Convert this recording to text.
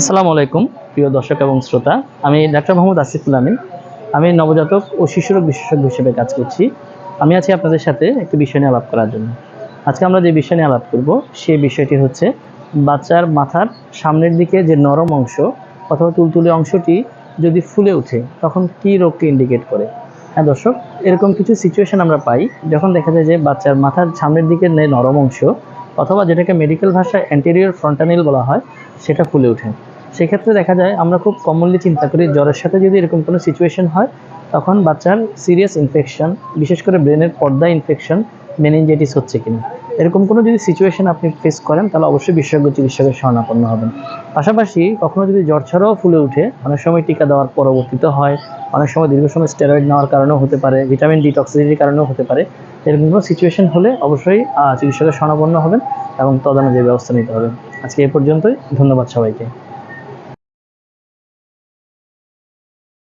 আসসালামু আলাইকুম প্রিয় দর্শক এবং শ্রোতা। আমি ডাক্তার মোহাম্মদ আসিফুল আমিন। আমি নবজাতক ও শিশুরোগ বিশেষজ্ঞ হিসেবে কাজ করছি। আমি আছি আপনাদের সাথে একটি বিষয় নিয়ে আলাপ করার জন্য। আজকে আমরা যে বিষয় নিয়ে আলাপ করব সেই বিষয়টি হচ্ছে বাচ্চার মাথার সামনের দিকে যে নরম অংশ অথবা তুলতুলে অংশটি যদি ফুলে ওঠে তখন কী রোগকে ইন্ডিকেট করে। হ্যাঁ দর্শক, এরকম কিছু সিচুয়েশন আমরা পাই যখন দেখা যায় যে বাচ্চার মাথার সামনের দিকের নরম অংশ অথবা যেটাকে মেডিকেল ভাষায় অ্যান্টেরিয়র ফ্রন্টানিল বলা হয় সেটা ফুলে ওঠে। সেক্ষেত্রে দেখা যায় আমরা খুব কমনলি চিন্তা করি জ্বরের সাথে যদি এরকম কোনো সিচুয়েশন হয় তখন বাচ্চার সিরিয়াস ইনফেকশন, বিশেষ করে ব্রেনের পর্দা ইনফেকশন, মেনিনজাইটিস হচ্ছে কিনা। এরকম কোনো যদি সিচুয়েশন আপনি ফেস করেন তাহলে অবশ্যই বিশেষজ্ঞ চিকিৎসকের শরণাপন্ন হবেন। পাশাপাশি কখনো যদি জ্বর ছাড়াও ফুলে উঠে, অনেক সময় টিকা দেওয়ার পরবর্তীতে হয়, অনেক সময় দীর্ঘ সময় স্টেরয়েড নেওয়ার কারণেও হতে পারে, ভিটামিন ডি টক্সিসিটির কারণেও হতে পারে। এরকম কোনো সিচুয়েশন হলে অবশ্যই চিকিৎসকের শরণাপন্ন হবেন এবং তদনুযায়ী ব্যবস্থা নিতে হবে। আজকে এ পর্যন্তই। ধন্যবাদ সবাইকে।